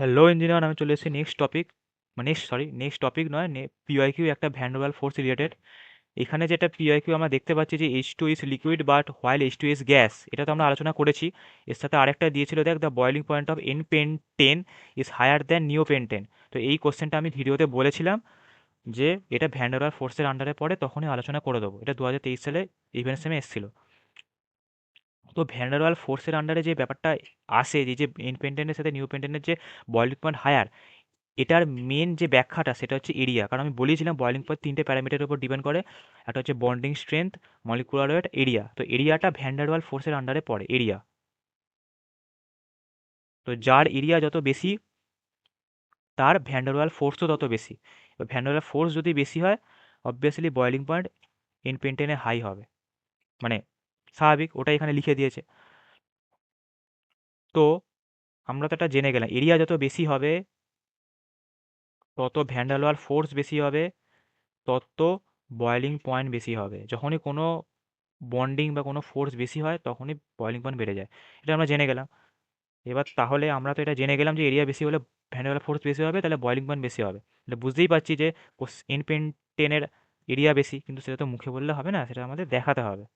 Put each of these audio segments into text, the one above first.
Hello engineer, আমি চলে এসেছি নেক্সট টপিক নয়, পিওয়াইকিউ একটা ভ্যান ডের ওয়াল ফোর্স রিলেটেড। এখানে যেটা পিওয়াইকিউ আমরা দেখতে পাচ্ছি যে H2 is liquid but while H2 is gas, এটা তো আমরা আলোচনা করেছি। এর সাথে আরেকটা দিয়েছিল, দেখ, the boiling point of n pentane is higher than neo pentane. তো এই কোশ্চেনটা আমি ভিডিওতে বলেছিলাম যে এটা ভ্যান ডের ওয়াল ফোর্সের আন্ডারে পড়ে, তখনই আলোচনা করে দেবো। এটা 2023 সালে ইভেন্ট সেমে এসেছিল। তো ভ্যান ডের ওয়াল ফোর্সের আন্ডারে যে ব্যাপারটা আসে, যে এন পেন্টেনের সাথে নিউ পেন্টেনের যে বয়লিং পয়েন্ট হায়ার, এটার মেন যে ব্যাখ্যাটা সেটা হচ্ছে এরিয়া। কারণ আমি বলেছিলাম বয়লিং পয়েন্ট তিনটে প্যারামিটারের উপর ডিপেন্ড করে। একটা হচ্ছে bonding strength, molecular weight, area. তো এরিয়াটা ভ্যান ডার ওয়াল ফোর্সের আন্ডারে পড়ে, এরিয়া। তো যার এরিয়া যত বেশি, তার ভ্যান ডার ওয়াল ফোর্সও তত বেশি। এবার ভ্যান ডার ওয়াল ফোর্স যদি বেশি হয়, অবভিয়াসলি বয়লিং পয়েন্ট ইন পেন্টেনে হাই হবে, মানে স্বাভাবিক, ওটা এখানে লিখে দিয়েছে। তো আমরা তো এটা জেনে গেলাম, এরিয়া যত বেশি হবে তত ভ্যান ডার ওয়াল ফোর্স বেশি হবে, তত বয়লিং পয়েন্ট বেশি হবে। যখনই কোনো বন্ডিং বা কোনো ফোর্স বেশি হয়, তখনই বয়লিং পয়েন্ট বেড়ে যায়। এটা আমরা জেনে গেলাম। এবার তাহলে আমরা তো এটা জেনে গেলাম যে এরিয়া বেশি হলে ভ্যান ফোর্স বেশি হবে, তাহলে বয়লিং পয়েন্ট বেশি হবে। তাহলে বুঝতেই পারছি যে এন পেন্টেনের এরিয়া বেশি, কিন্তু সেটা তো মুখে বললে হবে না, সেটা আমাদের দেখাতে হবে।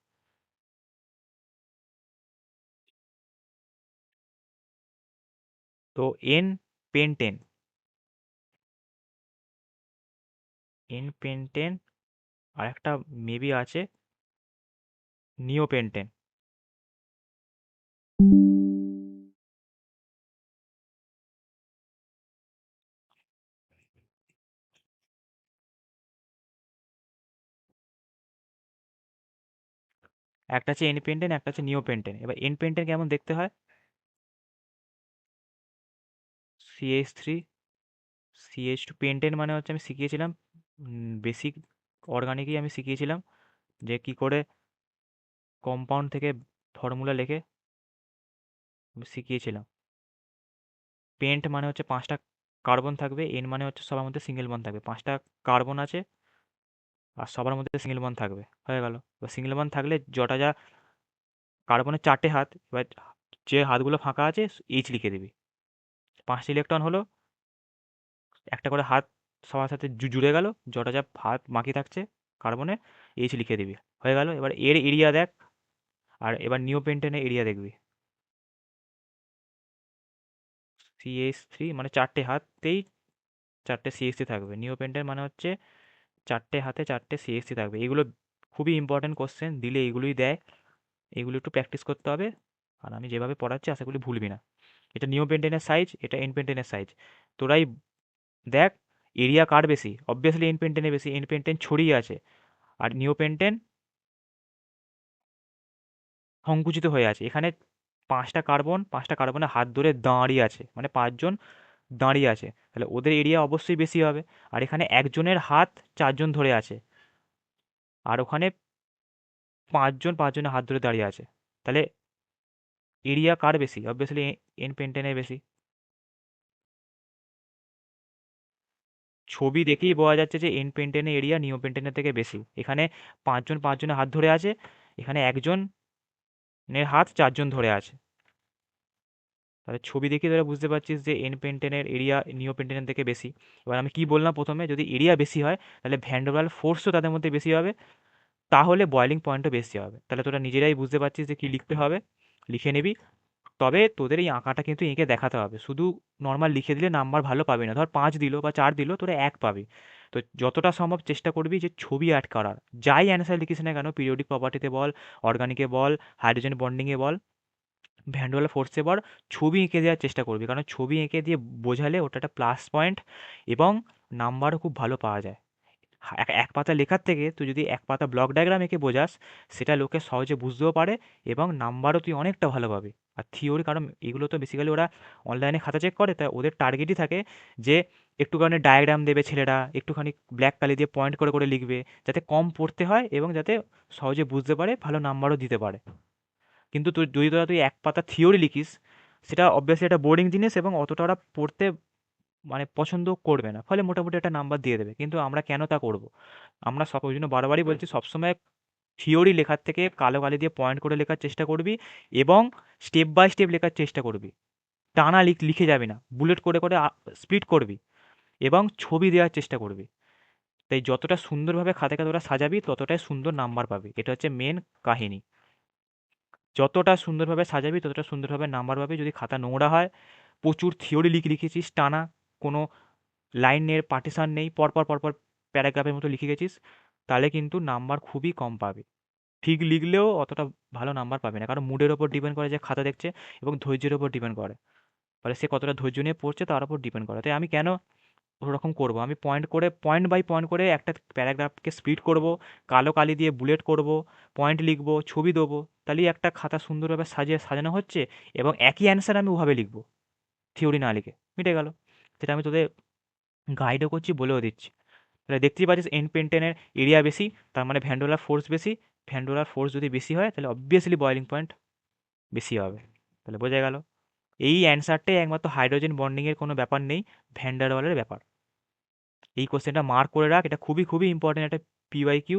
তো এন পেন্টেন এন পেন্টেন আর একটা মেবি আছে নিও পেন্টেন। একটা আছে এন পেন্টেন, একটা আছে নিও পেন্টেন। এবার এন পেন্টেন কেমন দেখতে হয়? CH3 CH2 পেন্টেন মানে হচ্ছে, আমি শিখিয়েছিলাম বেসিক অর্গানিকই আমি শিখিয়েছিলাম যে কি করে কম্পাউন্ড থেকে ফর্মুলা লেখে, আমি শিখিয়েছিলাম। পেন্ট মানে হচ্ছে পাঁচটা কার্বন থাকবে, এন মানে হচ্ছে সবার মধ্যে সিঙ্গেল বন্ড থাকবে। পাঁচটা কার্বন আছে আর সবার মধ্যে সিঙ্গেল বন্ড থাকবে, হয়ে গেল। এবার সিঙ্গেল বন্ড থাকলে যটা যা কার্বনের চারটে হাত, এবার যে হাতগুলো ফাঁকা আছে এইচ লিখে দিবি। পাঁচটা ইলেকট্রন হলো, একটা করে হাত সবার সাথে জুড়ে গেল, যটা যা হাত বাকি থাকছে কার্বনে, এইচ লিখে দিবি, হয়ে গেল। এবার এর এরিয়া দেখ, আর এবার নিও পেন্টেনের এরিয়া দেখবি। CH3 মানে চারটে হাততেই চারটে CH3 থাকবে। নিও পেন্টেন মানে হচ্ছে চারটে হাতে চারটে CH3 থাকবে। এগুলো খুবই ইম্পর্টেন্ট কোশ্চেন, দিলে এগুলোই দেয়। এগুলো একটু প্র্যাকটিস করতে হবে, আর আমি যেভাবে পড়াচ্ছি আশা করি ভুলবি না। এটা নিও পেন্টেনের সাইজ, এটা এন পেন্টেনের সাইজ। তোরাই দেখ এরিয়া কার বেশি। অবভিয়াসলি এন পেন্টেনের বেশি, এন পেন্টেন ছড়িয়ে আছে, আর নিও পেন্টেন সংকুচিত হয়ে আছে। এখানে পাঁচটা কার্বনের হাত ধরে দাঁড়িয়ে আছে, মানে পাঁচজন দাঁড়িয়ে আছে, তাহলে ওদের এরিয়া অবশ্যই বেশি হবে। আর এখানে একজনের হাত চারজন ধরে আছে, আর ওখানে পাঁচজনের হাত ধরে দাঁড়িয়ে আছে, তাহলে এরিয়া কার বেশি? অবভিয়াসলি এন পেন্টেনের বেশি। ছবি দেখেই বোঝা যাচ্ছে যে এন পেন্টেনের এরিয়া নিও পেন্টেনের থেকে বেশি। এখানে পাঁচজনের হাত ধরে আছে, এখানে একজনের হাত চারজন ধরে আছে। তাহলে ছবি দেখে তোরা বুঝতে পারছিস যে এন পেন্টেনের এরিয়া নিও পেন্টেনের থেকে বেশি। এবার আমি কি বললাম প্রথমে, যদি এরিয়া বেশি হয় তাহলে ভ্যান্ডারওয়াল ফোর্সও তাদের মধ্যে বেশি হবে, তাহলে বয়েলিং পয়েন্টও বেশি হবে। তাহলে তোরা নিজেরাই বুঝতে পারছিস যে কি লিখতে হবে, লিখে নিবি। তবে তোদের এই আঁকাটা কিন্তু এঁকে দেখাতে হবে, শুধু নর্মাল লিখে দিলে নাম্বার ভালো পাবি না। ধর 5 দিল বা 4 দিল, তোরা 1 পাবি। তো যতটা সম্ভব চেষ্টা করবি যে ছবি অ্যাড করার। যাই অ্যান্সার লিখিস না কেন, পিরিয়ডিক প্রপার্টিতে বল, অর্গানিকে বল, হাইড্রোজেন বন্ডিংয়ে বল, ভ্যান্ডারওয়াল ফোর্সে বল, ছবি এঁকে দেওয়ার চেষ্টা করবি। কারণ ছবি এঁকে দিয়ে বোঝালে ওটা একটা প্লাস পয়েন্ট, এবং নাম্বারও খুব ভালো পাওয়া যায়। এক এক পাতা লেখার থেকে তুই যদি এক পাতা ব্লক ডায়াগ্রাম এঁকে বোঝাস, সেটা লোকে সহজে বুঝতেও পারে, এবং নাম্বারও তুই অনেকটা ভালো পাবি। আর থিওরি, কারণ এগুলো তো বেসিক্যালি ওরা অনলাইনে খাতা চেক করে, তাই ওদের টার্গেটই থাকে যে একটুখানি ডায়াগ্রাম দেবে ছেলেরা, একটুখানি ব্ল্যাক কালি দিয়ে পয়েন্ট করে করে লিখবে, যাতে কম পড়তে হয় এবং যাতে সহজে বুঝতে পারে, ভালো নাম্বারও দিতে পারে। কিন্তু তুই যদি তুই এক পাতা থিওরি লিখিস, সেটা অবভিয়াসলি একটা বোর্ডিং জিনিস, এবং অতটা ওরা পড়তে মানে পছন্দ করবে না, ফলে মোটামুটি একটা নাম্বার দিয়ে দেবে। কিন্তু আমরা কেন তা করব? আমরা ওই জন্য বারবারই বলছি, সবসময় থিওরি লেখার থেকে কালো কালি দিয়ে পয়েন্ট করে লেখার চেষ্টা করবি, এবং স্টেপ বাই স্টেপ লেখার চেষ্টা করবি। টানা লিখে যাবি না, বুলেট করে করে স্প্লিট করবি এবং ছবি দেওয়ার চেষ্টা করবি। তাই যতটা সুন্দরভাবে খাতাকে তোরা সাজাবি ততটাই সুন্দর নাম্বার পাবি, এটা হচ্ছে মেন কাহিনী। যতটা সুন্দরভাবে সাজাবি ততটা সুন্দরভাবে নাম্বার পাবি। যদি খাতা নোংরা হয়, প্রচুর থিওরি লিখেছিস টানা, কোনো লাইনের পার্টিশন নেই, পরপর পরপর প্যারাগ্রাফের মতো লিখে গেছিস, তাহলে কিন্তু নাম্বার খুবই কম পাবে। ঠিক লিখলেও অতটা ভালো নাম্বার পাবে না, কারণ মুডের ওপর ডিপেন্ড করে যে খাতা দেখছে এবং ধৈর্যের ওপর ডিপেন্ড করে, ফলে সে কতটা ধৈর্য নিয়ে পড়ছে তার উপর ডিপেন্ড করে। তাই আমি কেন ওরকম করব, আমি পয়েন্ট বাই পয়েন্ট করে একটা প্যারাগ্রাফকে স্প্লিট করব, কালো কালি দিয়ে বুলেট করব, পয়েন্ট লিখব, ছবি দেবো, তাহলেই একটা খাতা সুন্দরভাবে সাজানো হচ্ছে এবং একই অ্যান্সার আমি ওভাবে লিখব, থিওরি না লিখে। মিটে গেল। সেটা আমি তোদের গাইডও করছি, বলেও দিচ্ছি। তাহলে দেখতেই পাচ্ছিস এন্ড পেন্টেনের এরিয়া বেশি, তার মানে ভ্যান্ডোলার ফোর্স বেশি। ভ্যান্ডোলার ফোর্স যদি বেশি হয় তাহলে অবভিয়াসলি বয়েলিং পয়েন্ট বেশি হবে। তাহলে বোঝা গেল, এই অ্যান্সারটাই একমাত্র হাইড্রোজেন বন্ডিংয়ের কোনো ব্যাপার নেই, ভ্যান্ডারওয়ালের ব্যাপার। এই কোশ্চেনটা মার্ক করে রাখ, এটা খুবই খুবই ইম্পর্টেন্ট একটা পিওয়াইকিউ,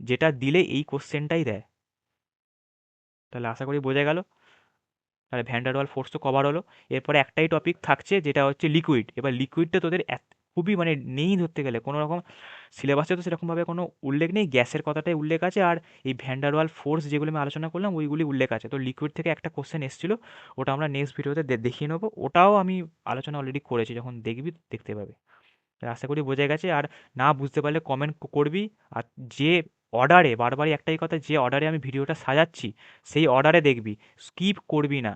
যেটা দিলে এই কোশ্চেনটাই দেয়। তাহলে আশা করি বোঝা গেল। তাহলে ভ্যান্ডারওয়াল ফোর্স তো কভার হলো। এরপরে একটাই টপিক থাকছে যেটা হচ্ছে লিকুইড। এবার লিকুইডটা তোদের খুবই মানে নেই ধরতে গেলে, কোনো রকম সিলেবাসে তো সেরকমভাবে কোনো উল্লেখ নেই, গ্যাসের কথাটাই উল্লেখ আছে, আর এই ভ্যান্ডারওয়াল ফোর্স যেগুলো আমি আলোচনা করলাম ওইগুলি উল্লেখ আছে। তো লিকুইড থেকে একটা কোশ্চেন এসেছিলো, ওটা আমরা নেক্সট ভিডিওতে দেখিয়ে নেবো, ওটাও আমি আলোচনা অলরেডি করেছি, যখন দেখবি দেখতে পাবে। আশা করি বোঝা গেছে। আর না বুঝতে পারলে কমেন্ট করবি। আর যে অর্ডারে, বারবারই একটাই কথা, যে অর্ডারে আমি ভিডিওটা সাজাচ্ছি সেই অর্ডারে দেখবি, স্কিপ করবি না,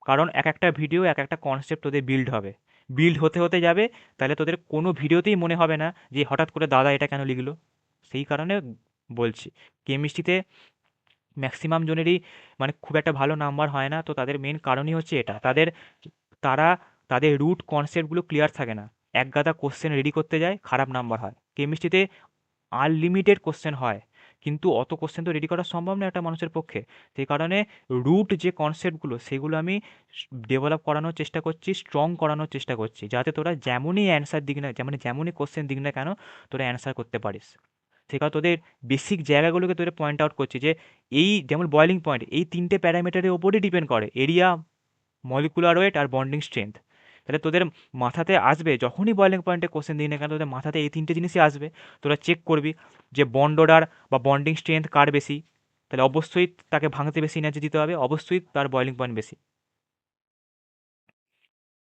কারণ এক একটা ভিডিও এক একটা কনসেপ্ট তোদের বিল্ড হবে, বিল্ড হতে হতে যাবে। তাহলে তোদের কোনো ভিডিওতেই মনে হবে না যে হঠাৎ করে দাদা এটা কেন লিখলো। সেই কারণে বলছি, কেমিস্ট্রিতে ম্যাক্সিমাম জনেরই মানে খুব একটা ভালো নাম্বার হয় না, তো তাদের মেন কারণই হচ্ছে এটা, তারা তাদের রুট কনসেপ্টগুলো ক্লিয়ার থাকে না, এক গাদা কোশ্চেন রেডি করতে যায়, খারাপ নাম্বার হয়। কেমিস্ট্রিতে আনলিমিটেড কোশ্চেন হয়, কিন্তু অত কোশ্চেন তো রেডি করা সম্ভব না একটা মানুষের পক্ষে। সেই কারণে রুট যে কনসেপ্টগুলো সেগুলো আমি ডেভেলপ করানোর চেষ্টা করছি, স্ট্রং করানোর চেষ্টা করছি, যাতে তোরা যেমনই অ্যান্সার দিক না, যেমনই কোশ্চেন দিক না কেন তোরা অ্যান্সার করতে পারিস। সে কারণে তোদের বেসিক জায়গাগুলোকে তোদের পয়েন্ট আউট করছি, যে এই যেমন বয়েলিং পয়েন্ট, এই তিনটে প্যারামিটারের ওপরই ডিপেন্ড করে, এরিয়া, মলিকুলার ওয়েট আর বন্ডিং স্ট্রেংথ। তাহলে তোদের মাথাতে আসবে, যখনই বয়েলিং পয়েন্টে কোশ্চেন দিই না কেন তোদের মাথাতে এই তিনটে জিনিসই আসবে। তোরা চেক করবি যে বন্ড অর্ডার বা বন্ডিং স্ট্রেংথ কার বেশি, তাহলে অবশ্যই তাকে ভাঙতে বেশি এনার্জি দিতে হবে, অবশ্যই তার বয়েলিং পয়েন্ট বেশি।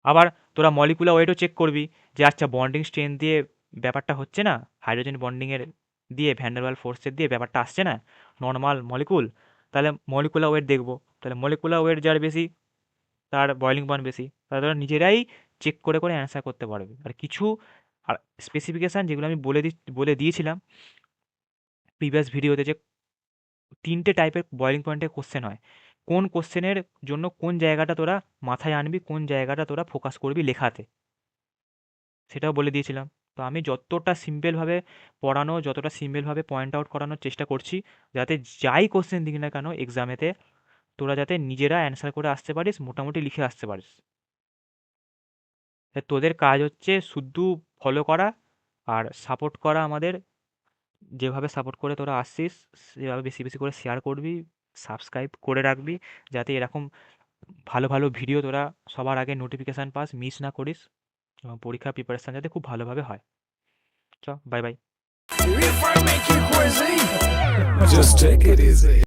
আবার তোরা মলিকুলার ওয়েটও চেক করবি, যে আচ্ছা বন্ডিং স্ট্রেংথ দিয়ে ব্যাপারটা হচ্ছে না, হাইড্রোজেন বন্ডিংয়ের দিয়ে ভ্যান্ডারওয়াল ফোর্সের দিয়ে ব্যাপারটা আসছে না, নর্মাল মলিকুল, তাহলে মলিকুলার ওয়েট দেখবো। তাহলে মলিকুলার ওয়েট যার বেশি তার বয়েলিং পয়েন্ট বেশি, তাহলে তোরা নিজেরাই চেক করে করে অ্যান্সার করতে পারবে। আর কিছু আর স্পেসিফিকেশান যেগুলো আমি বলে দিয়েছিলাম প্রিভিয়াস ভিডিওতে, যে তিনটে টাইপের বয়েলিং পয়েন্টের কোশ্চেন হয়, কোন কোশ্চেনের জন্য কোন জায়গাটা তোরা মাথায় আনবি, কোন জায়গাটা তোরা ফোকাস করবি লেখাতে, সেটাও বলে দিয়েছিলাম। তো আমি যতটা সিম্পলভাবে পড়ানো, যতটা সিম্পলভাবে পয়েন্ট আউট করানোর চেষ্টা করছি, যাতে যাই কোশ্চেন দিক না কেন এক্সামেতে তোরা যাতে নিজেরা অ্যান্সার করে আসতে পারিস, মোটামুটি লিখে আসতে পারিস। তোদের কাজ হচ্ছে শুধু ফলো করা আর সাপোর্ট করা আমাদের, যেভাবে সাপোর্ট করে তোরা আসছিস সেভাবে বেশি বেশি করে শেয়ার করবি, সাবস্ক্রাইব করে রাখবি, যাতে এরকম ভালো ভালো ভিডিও তোরা সবার আগে নোটিফিকেশান পাস, মিস না করিস, এবং পরীক্ষার প্রিপারেশান যাতে খুব ভালোভাবে হয়। চ bye bye. If I make you crazy, just take it easy.